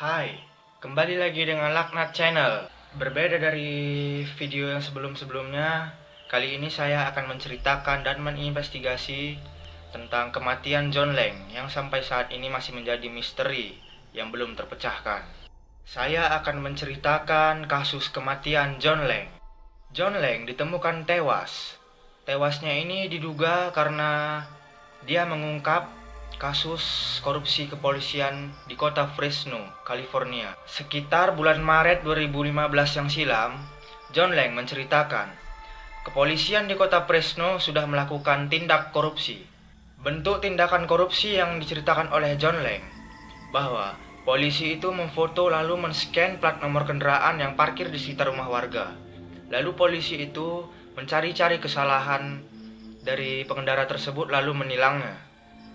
Hai, kembali lagi dengan Laknat Channel. Berbeda dari video yang sebelum-sebelumnya, kali ini saya akan menceritakan dan menginvestigasi tentang kematian John Lang yang sampai saat ini masih menjadi misteri yang belum terpecahkan. Saya akan menceritakan kasus kematian John Lang. John Lang ditemukan tewas. Tewasnya ini diduga karena dia mengungkap kasus korupsi kepolisian di kota Fresno, California. Sekitar bulan Maret 2015 yang silam, John Lang menceritakan, kepolisian di kota Fresno sudah melakukan tindak korupsi. Bentuk tindakan korupsi yang diceritakan oleh John Lang, bahwa polisi itu memfoto lalu men-scan plat nomor kendaraan yang parkir di sekitar rumah warga. Lalu polisi itu mencari-cari kesalahan dari pengendara tersebut lalu menilangnya.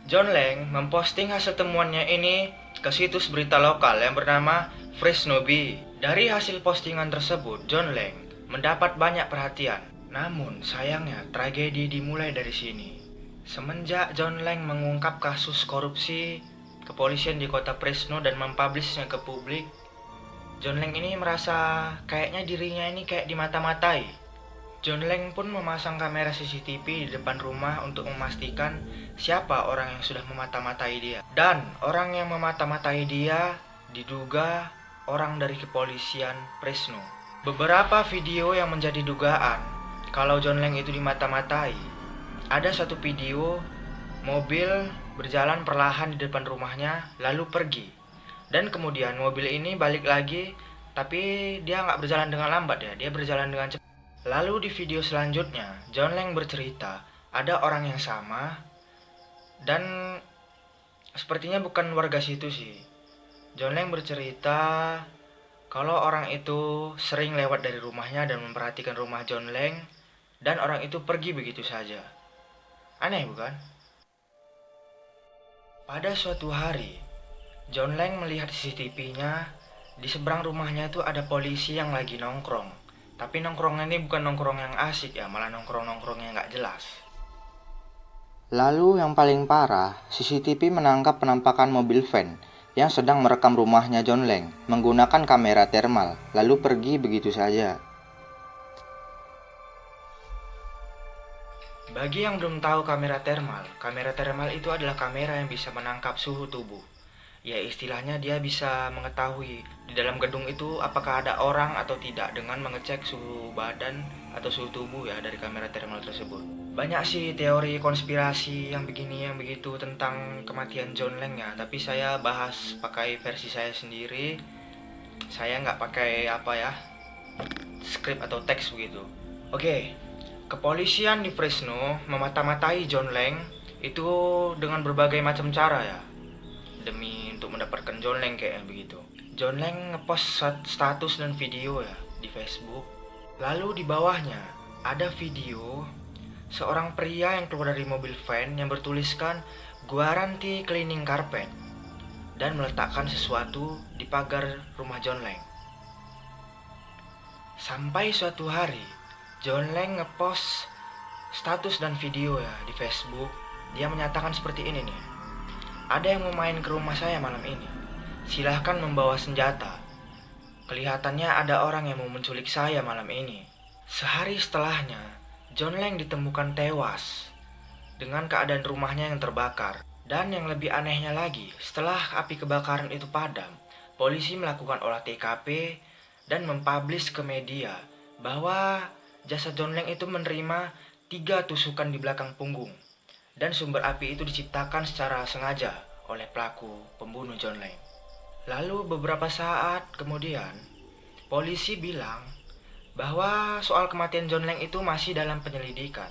John Lang memposting hasil temuannya ini ke situs berita lokal yang bernama Fresno Bee. Dari hasil postingan tersebut, John Lang mendapat banyak perhatian. Namun sayangnya tragedi dimulai dari sini. Semenjak John Lang mengungkap kasus korupsi kepolisian di kota Fresno dan mempublishnya ke publik, John Lang ini merasa kayaknya dirinya ini kayak dimata-matai. John Lang pun memasang kamera CCTV di depan rumah untuk memastikan siapa orang yang sudah memata-matai dia. Dan orang yang memata-matai dia diduga orang dari kepolisian Fresno. Beberapa video yang menjadi dugaan kalau John Lang itu dimata-matai. Ada satu video mobil berjalan perlahan di depan rumahnya lalu pergi. Dan kemudian mobil ini balik lagi, tapi dia nggak berjalan dengan lambat ya, dia berjalan dengan cepat. Lalu di video selanjutnya, John Lang bercerita ada orang yang sama dan sepertinya bukan warga situ sih. John Lang bercerita kalau orang itu sering lewat dari rumahnya dan memperhatikan rumah John Lang dan orang itu pergi begitu saja. Aneh bukan? Pada suatu hari, John Lang melihat CCTV-nya di seberang rumahnya itu ada polisi yang lagi nongkrong. Tapi nongkrongnya ini bukan nongkrong yang asik ya, malah nongkrong-nongkrong yang nggak jelas. Lalu yang paling parah, CCTV menangkap penampakan mobil van yang sedang merekam rumahnya John Lang menggunakan kamera thermal, lalu pergi begitu saja. Bagi yang belum tahu kamera thermal itu adalah kamera yang bisa menangkap suhu tubuh. Ya istilahnya dia bisa mengetahui di dalam gedung itu apakah ada orang atau tidak dengan mengecek suhu badan atau suhu tubuh ya dari kamera thermal tersebut. Banyak sih teori konspirasi yang begini yang begitu tentang kematian John Lang ya, tapi saya bahas pakai versi saya sendiri. Saya nggak pakai skrip atau teks begitu. Oke, kepolisian di Fresno memata-matai John Lang itu dengan berbagai macam cara ya, demi untuk mendapatkan John Lang kayak begitu. John Lang ngepost status dan video ya di Facebook. Lalu di bawahnya ada video seorang pria yang keluar dari mobil van yang bertuliskan "Guarantee cleaning carpet" dan meletakkan sesuatu di pagar rumah John Lang. Sampai suatu hari, John Lang ngepost status dan video ya di Facebook. Dia menyatakan seperti ini nih. Ada yang mau main ke rumah saya malam ini. Silahkan membawa senjata. Kelihatannya ada orang yang mau menculik saya malam ini. Sehari setelahnya, John Lang ditemukan tewas dengan keadaan rumahnya yang terbakar. Dan yang lebih anehnya lagi, setelah api kebakaran itu padam, polisi melakukan olah TKP dan mempublish ke media bahwa jasad John Lang itu menerima 3 tusukan di belakang punggung. Dan sumber api itu diciptakan secara sengaja oleh pelaku pembunuh John Lang. Lalu beberapa saat kemudian, polisi bilang bahwa soal kematian John Lang itu masih dalam penyelidikan.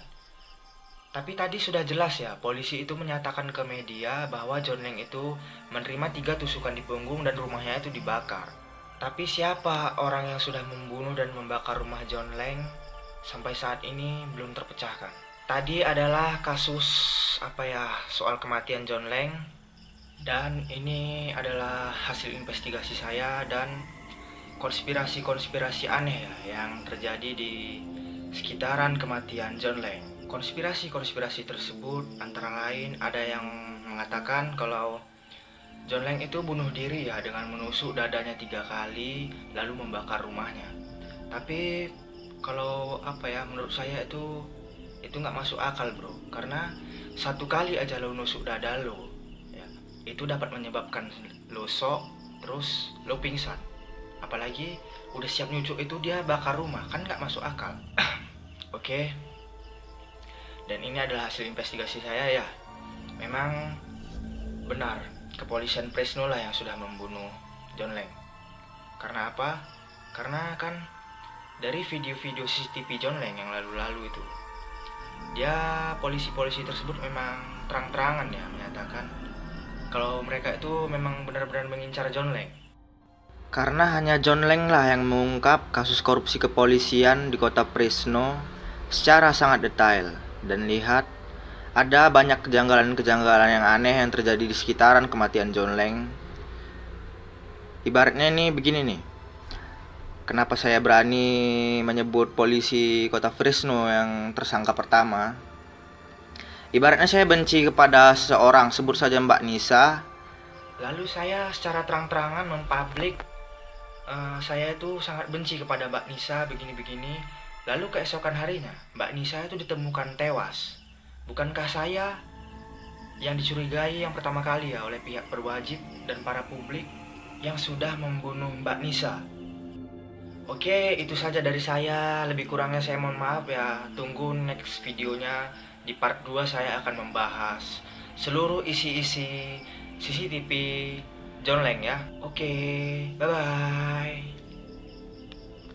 Tapi tadi sudah jelas ya, polisi itu menyatakan ke media bahwa John Lang itu menerima 3 tusukan di punggung dan rumahnya itu dibakar. Tapi siapa orang yang sudah membunuh dan membakar rumah John Lang sampai saat ini belum terpecahkan. Tadi adalah kasus soal kematian John Lang, dan ini adalah hasil investigasi saya dan konspirasi-konspirasi aneh ya yang terjadi di sekitaran kematian John Lang. Konspirasi-konspirasi tersebut antara lain ada yang mengatakan kalau John Lang itu bunuh diri ya dengan menusuk dadanya 3 kali lalu membakar rumahnya. Tapi kalau menurut saya itu nggak masuk akal bro, karena 1 kali aja lo nusuk dada lo, ya, itu dapat menyebabkan lo shock, terus lo pingsan. Apalagi udah siap nyucuk itu dia bakar rumah, kan nggak masuk akal. Oke. Dan ini adalah hasil investigasi saya ya. Memang benar, kepolisian Fresno lah yang sudah membunuh John Lang. Karena apa? Karena kan dari video-video CCTV John Lang yang lalu-lalu itu, polisi-polisi tersebut memang terang-terangan ya menyatakan kalau mereka itu memang benar-benar mengincar John Lang. Karena hanya John Lang lah yang mengungkap kasus korupsi kepolisian di kota Fresno secara sangat detail. Dan lihat, ada banyak kejanggalan-kejanggalan yang aneh yang terjadi di sekitaran kematian John Lang. Ibaratnya nih begini nih. Kenapa saya berani menyebut polisi kota Fresno yang tersangka pertama? Ibaratnya saya benci kepada seseorang, sebut saja Mbak Nisa. Lalu saya secara terang-terangan mempublik saya itu sangat benci kepada Mbak Nisa begini-begini. Lalu keesokan harinya Mbak Nisa itu ditemukan tewas. Bukankah saya yang dicurigai yang pertama kali ya oleh pihak berwajib dan para publik yang sudah membunuh Mbak Nisa? Oke, itu saja dari saya. Lebih kurangnya saya mohon maaf ya. Tunggu next videonya. Di part 2 saya akan membahas seluruh isi-isi CCTV John Lang ya. Oke, bye-bye.